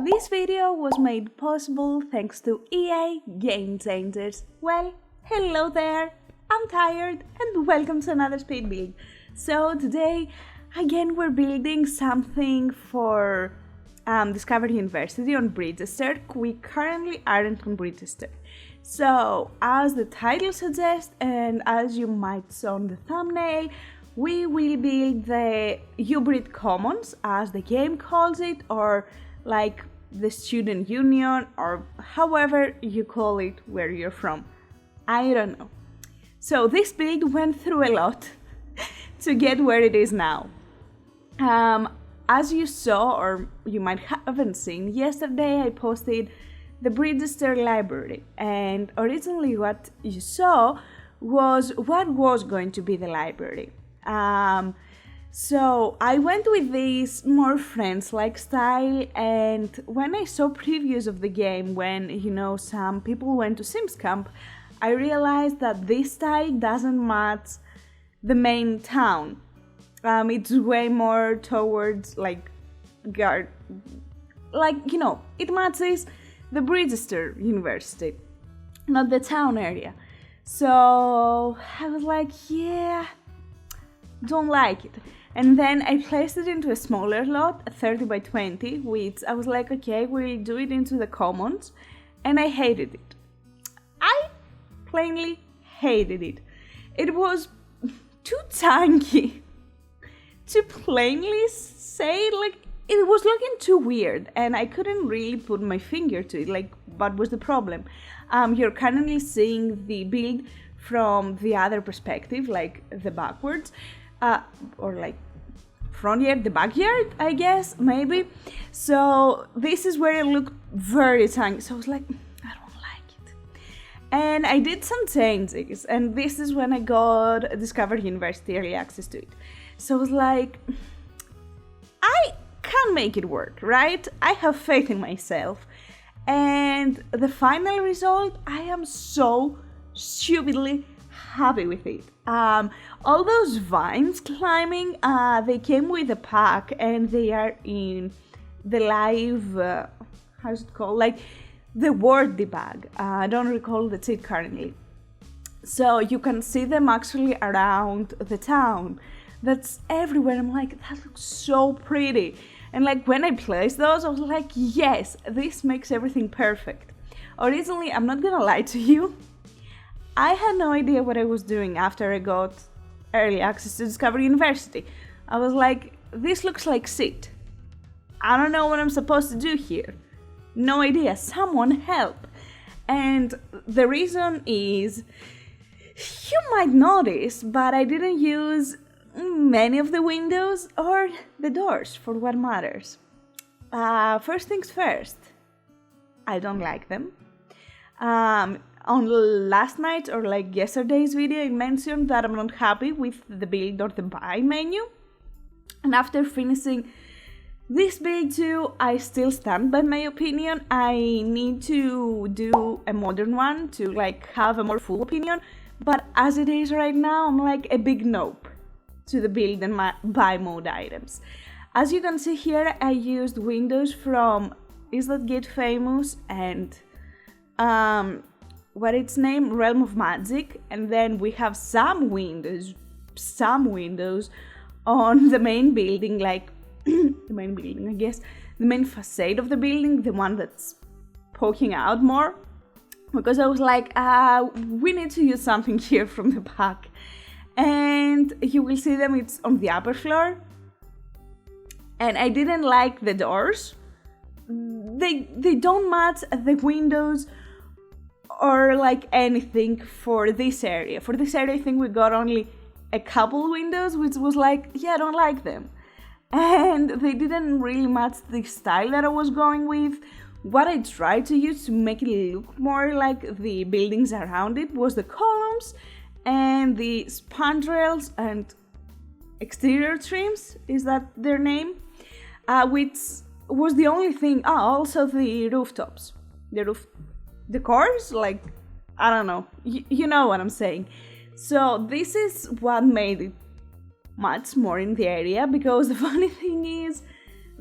This video was made possible thanks to EA Game Changers. Well, hello there, I'm tired and welcome to another speed build. So today, again we're building something for Discovery University on Bridgester. We currently aren't on Bridgester. So, as the title suggests and as you might saw on the thumbnail, we will build the UBrite Commons, as the game calls it, or like the student union, or however you call it where you're from. I don't know. So this build went through a lot to get where it is now. As you saw, or you might haven't seen, yesterday I posted the Bridgester library, and originally what you saw was what was going to be the library. So I went with this more friends-like style, and when I saw previews of the game, when some people went to Sims Camp, I realized that this style doesn't match the main town. It's way more towards it matches the Bridgester University, not the town area. So I was like, yeah, don't like it. And then I placed it into a smaller lot, 30 by 20, which I was like, okay, we'll do it into the commons, and I hated it. I plainly hated it. It was too tiny to plainly say, it was looking too weird, and I couldn't really put my finger to it, what was the problem? You're currently seeing the build from the other perspective, the backwards, or front yard, the backyard, I guess, maybe. So this is where it looked very tiny, so I was like, I don't like it. And I did some changes, and this is when I got Discovery University early access to it. So I was like, I can make it work, right? I have faith in myself. And the final result, I am so stupidly happy with it. All those vines climbing, they came with a pack, and they are in the live, how's it called? The word debug. I don't recall the cheat currently. So you can see them actually around the town. That's everywhere. I'm like, that looks so pretty. And when I placed those, I was like, yes, this makes everything perfect. Originally, I'm not gonna lie to you, I had no idea what I was doing after I got early access to Discovery University. I was like, this looks like shit. I don't know what I'm supposed to do here. No idea. Someone help. And the reason is, you might notice, but I didn't use many of the windows or the doors for what matters. First things first, I don't like them. On last night or yesterday's video, I mentioned that I'm not happy with the build or the buy menu. And after finishing this build too, I still stand by my opinion. I need to do a modern one to have a more full opinion. But as it is right now, I'm a big nope to the build and my buy mode items. As you can see here, I used windows from Is That Gate Famous and what its name, Realm of Magic, and then we have some windows on the main building, the main building, I guess, the main facade of the building, the one that's poking out more, because I was like, we need to use something here from the back. And you will see them, it's on the upper floor, and I didn't like the doors. They don't match the windows or anything for this area. For this area, I think we got only a couple windows, which was yeah, I don't like them. And they didn't really match the style that I was going with. What I tried to use to make it look more like the buildings around it was the columns and the spandrels and exterior trims, is that their name? Which was the only thing. Also the rooftops. The cores, I don't know. You know what I'm saying. So this is what made it much more in the area, because the funny thing is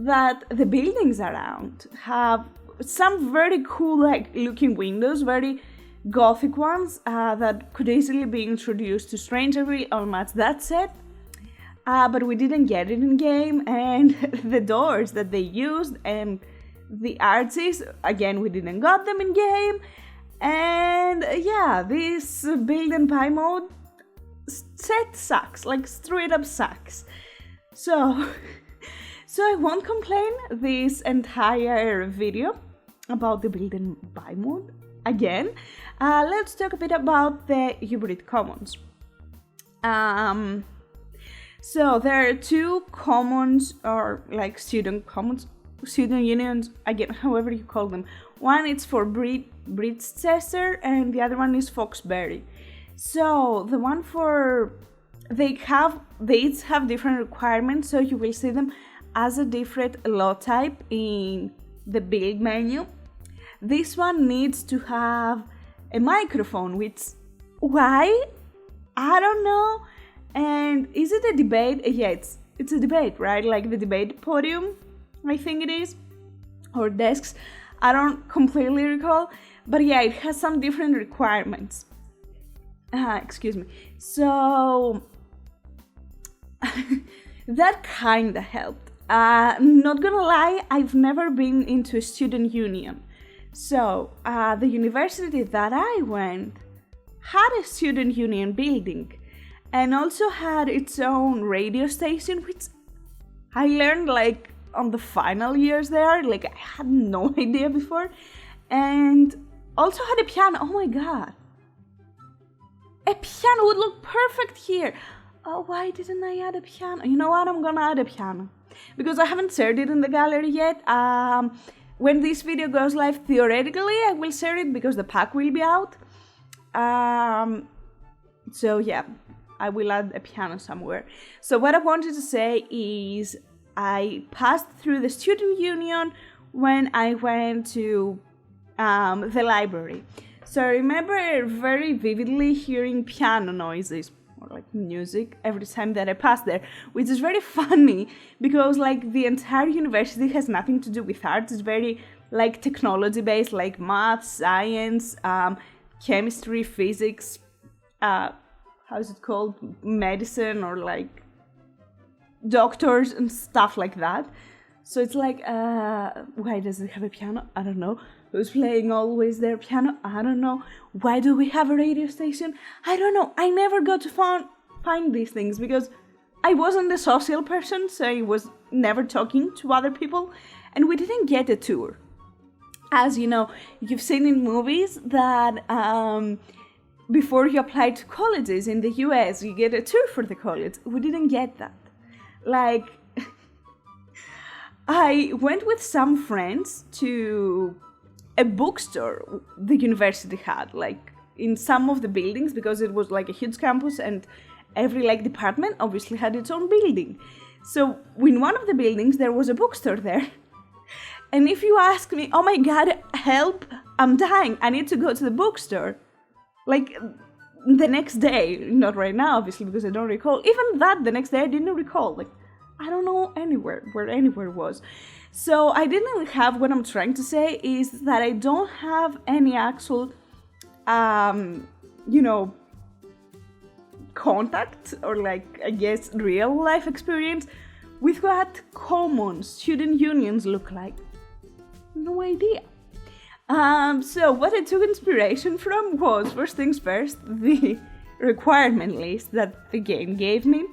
that the buildings around have some very cool like looking windows, very gothic ones that could easily be introduced to Strangerville or much. That said, but we didn't get it in game, and the doors that they used and the arches, again, we didn't got them in game. And yeah, this build and buy mode set sucks, like straight up sucks. So I won't complain this entire video about the build and buy mode. Again, let's talk a bit about the UBrite commons. So there are two commons, or like student commons, student unions, again, however you call them. One is for Bridgechester and the other one is Foxbury. So the one for, they each have different requirements, so you will see them as a different lot type in the build menu. This one needs to have a microphone, which, why? I don't know. And is it a debate? Yeah, it's a debate, right? Like the debate podium, I think it is, or desks. I don't completely recall, but yeah, it has some different requirements. Excuse me. So that kinda helped. Not gonna lie, I've never been into a student union. So the university that I went had a student union building and also had its own radio station, which I learned like on the final years there, like I had no idea before, and also had a piano. Oh my god, a piano would look perfect here. Oh, why didn't I add a piano? You know what, I'm gonna add a piano because I haven't shared it in the gallery yet. When this video goes live, theoretically I will share it because the pack will be out. So yeah, I will add a piano somewhere. So what I wanted to say is I passed through the student union when I went to the library. So I remember very vividly hearing piano noises or like music every time that I passed there, which is very funny because like the entire university has nothing to do with art. It's very like technology based, like math, science, chemistry, physics, how's it called, medicine, or like doctors and stuff like that. So it's like, why does it have a piano? I don't know. Who's playing always their piano? I don't know. Why do we have a radio station? I don't know. I never got to find these things because I wasn't a social person, so I was never talking to other people, and we didn't get a tour. As you know, you've seen in movies that before you apply to colleges in the US, you get a tour for the college. We didn't get that. Like, I went with some friends to a bookstore the university had, like in some of the buildings, because it was like a huge campus and every like department obviously had its own building. So in one of the buildings there was a bookstore there. And if you ask me, oh my god, help, I'm dying, I need to go to the bookstore, like the next day, not right now obviously because I don't recall, even that the next day I didn't recall, like I don't know where anywhere was. So I didn't have, what I'm trying to say is that I don't have any actual, contact or like, I guess, real life experience with what common student unions look like. No idea. So what I took inspiration from was, first things first, the requirement list that the game gave me.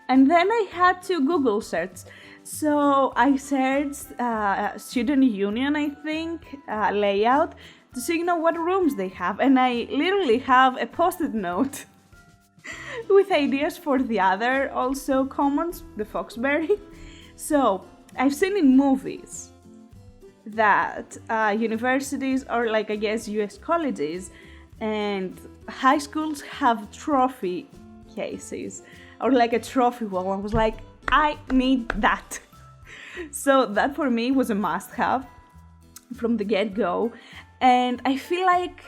And then I had to Google search. So I searched student union, I think, layout, to see, what rooms they have. And I literally have a post-it note with ideas for the other also commons, the Foxbury. So I've seen in movies that universities, or like I guess US colleges and high schools have trophy cases or like a trophy wall. I was like, I need that. So that for me was a must-have from the get-go, and I feel like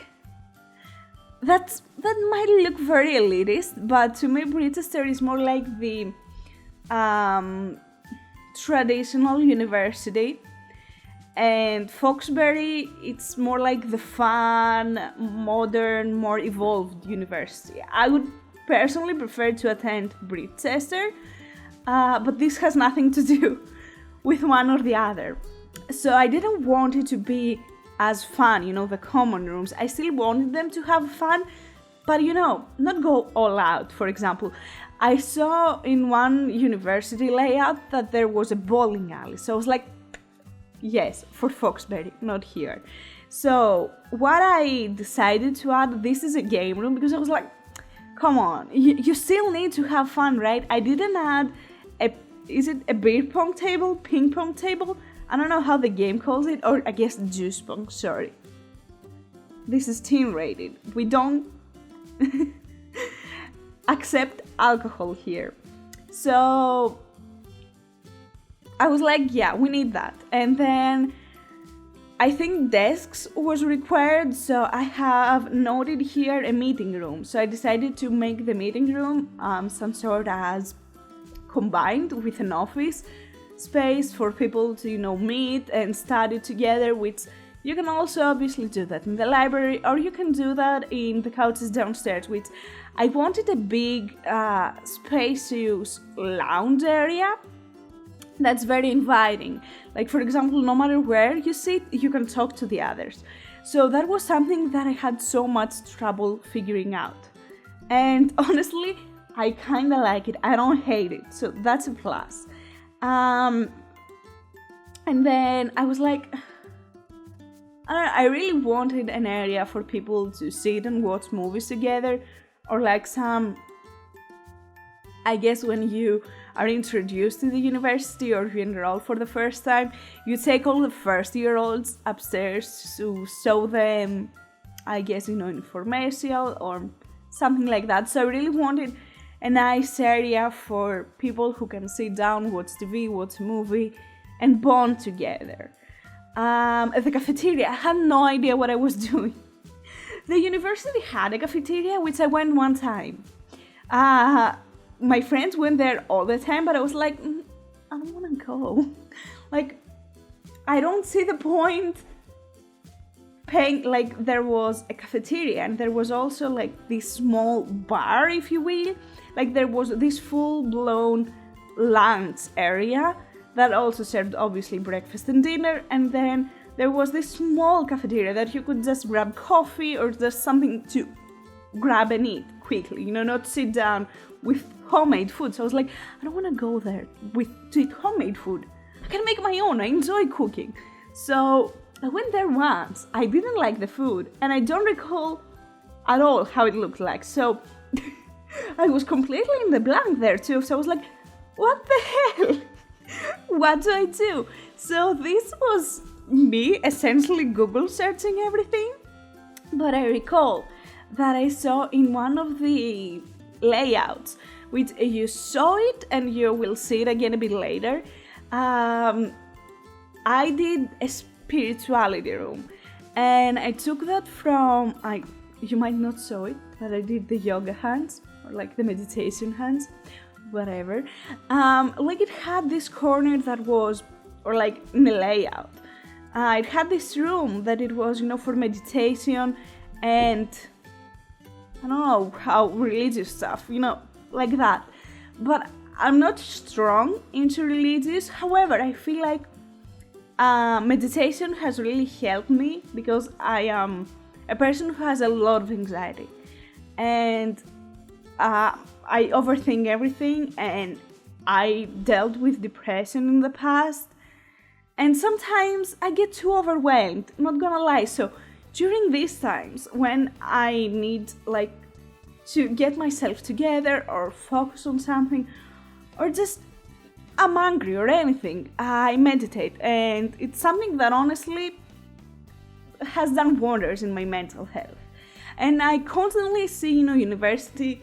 that might look very elitist, but to me Bridgechester is more like the traditional university, and Foxbury, it's more like the fun, modern, more evolved university. I would personally prefer to attend Britchester, but this has nothing to do with one or the other. So I didn't want it to be as fun, the common rooms. I still wanted them to have fun, but not go all out. For example, I saw in one university layout that there was a bowling alley. So I was like, yes, for Foxbury, not here. So what I decided to add, this is a game room, because I was like, come on, you still need to have fun, right? I didn't add is it a beer pong table, ping pong table? I don't know how the game calls it, or I guess juice pong, sorry. This is teen rated. We don't accept alcohol here. So I was like, yeah, we need that. And then I think desks was required, so I have noted here a meeting room. So I decided to make the meeting room some sort as combined with an office space for people to meet and study together, which you can also obviously do that in the library, or you can do that in the couches downstairs, which I wanted a big spacious lounge area that's very inviting. Like, for example, no matter where you sit, you can talk to the others. So that was something that I had so much trouble figuring out. And honestly, I kind of like it. I don't hate it. So that's a plus. And then I was like, I really wanted an area for people to sit and watch movies together, or like I guess when you are introduced to the university or you enroll for the first time, you take all the first-year-olds upstairs to show them, I guess, information or something like that. So I really wanted a nice area for people who can sit down, watch TV, watch a movie, and bond together. At the cafeteria, I had no idea what I was doing. The university had a cafeteria, which I went one time. My friends went there all the time, but I was like, I don't want to go. Like, I don't see the point paying. Like, there was a cafeteria, and there was also like this small bar, if you will. Like, there was this full-blown lunch area that also served, obviously, breakfast and dinner. And then there was this small cafeteria that you could just grab coffee or just something to grab and eat quickly, not sit down with homemade food. So I was like, I don't want to go there to eat homemade food. I can make my own. I enjoy cooking. So I went there once. I didn't like the food, and I don't recall at all how it looked like. So I was completely in the blank there too. So I was like, what the hell? What do I do? So this was me essentially Google searching everything. But I recall that I saw in one of the layouts, which you saw it and you will see it again a bit later, I did a spirituality room, and I took that from, you might not saw it, but I did the yoga hands, or like the meditation hands, whatever. Like, it had this corner that was, or like in a layout, it had this room that it was, for meditation and I don't know how religious stuff, like that. But I'm not strong into religious. However, I feel like meditation has really helped me, because I am a person who has a lot of anxiety, and I overthink everything, and I dealt with depression in the past, and sometimes I get too overwhelmed, not gonna lie. So during these times when I need to get myself together or focus on something, or just I'm angry or anything, I meditate, and it's something that honestly has done wonders in my mental health. And I constantly see, university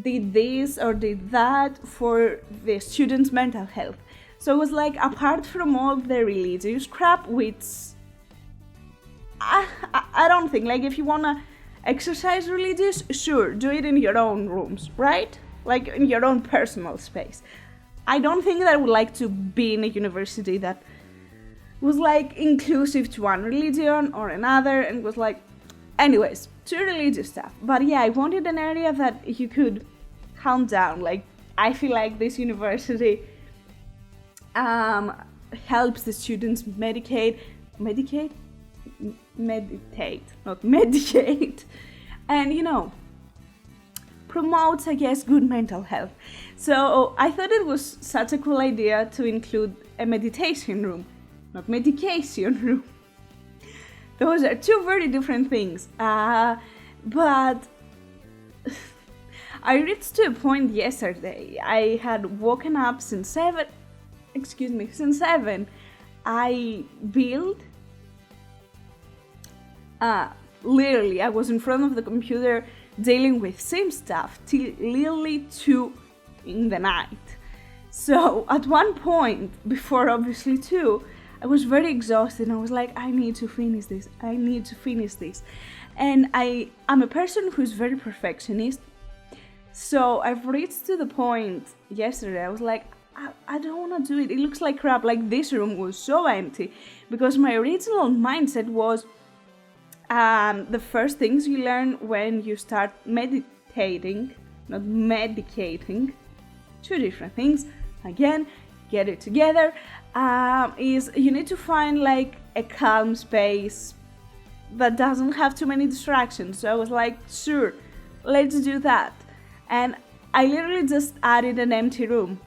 did this or did that for the students' mental health. So it was like, apart from all the religious crap, which I don't think, if you wanna exercise religious, sure, do it in your own rooms, right? Like in your own personal space. I don't think that I would like to be in a university that was like inclusive to one religion or another, and was like, anyways, to religious stuff. But yeah, I wanted an area that you could calm down. Like, I feel like this university helps the students meditate, not medicate, and promotes, I guess, good mental health. So I thought it was such a cool idea to include a meditation room, not medication room. Those are two very different things. But I reached to a point yesterday. I had woken up since 7. I built. Literally, I was in front of the computer dealing with same stuff till literally 2 in the night. So at one point, before obviously 2, I was very exhausted and I was like, I need to finish this. And I'm a person who's very perfectionist. So I've reached to the point yesterday, I was like, I don't want to do it. It looks like crap. Like, this room was so empty because my original mindset was the first things you learn when you start meditating, not medicating, two different things. Again, get it together. Is you need to find like a calm space that doesn't have too many distractions. So I was like, sure, let's do that. And I literally just added an empty room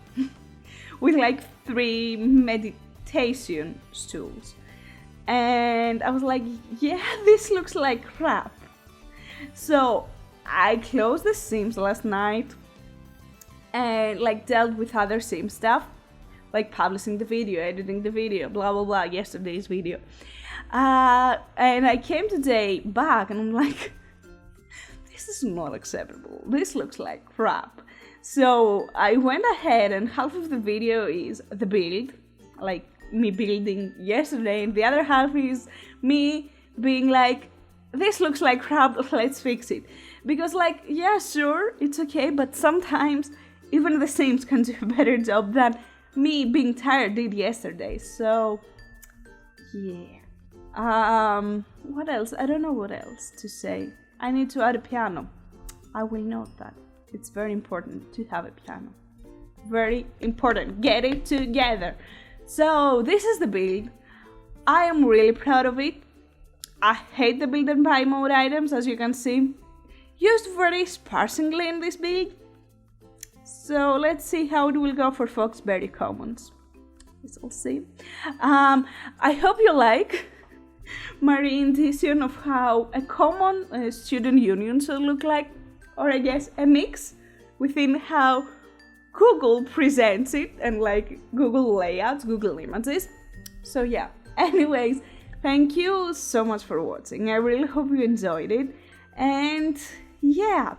with like 3 meditation stools. And I was like, yeah, this looks like crap. So I closed the Sims last night and like dealt with other Sim stuff, like publishing the video, editing the video, blah blah blah, yesterday's video. And I came today back and I'm like, this is not acceptable. This looks like crap. So I went ahead and half of the video is the build, like me building yesterday, and the other half is me being like, this looks like crap, let's fix it. Because like, yeah, sure, it's okay, but sometimes even the Sims can do a better job than me being tired did yesterday. So yeah. What else? I don't know what else to say. I need to add a piano. I will note that. It's very important to have a piano. Very important. Get it together. So this is the build. I am really proud of it. I hate the build and buy mode items, as you can see. Used very sparsely in this build. So let's see how it will go for Foxberry Commons. We'll see. I hope you like my rendition of how a common student union should look like, or I guess a mix within how Google presents it and like Google layouts, Google images. So yeah, anyways, thank you so much for watching. I really hope you enjoyed it, and yeah,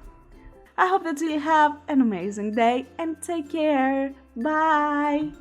I hope that you'll have an amazing day and take care. Bye.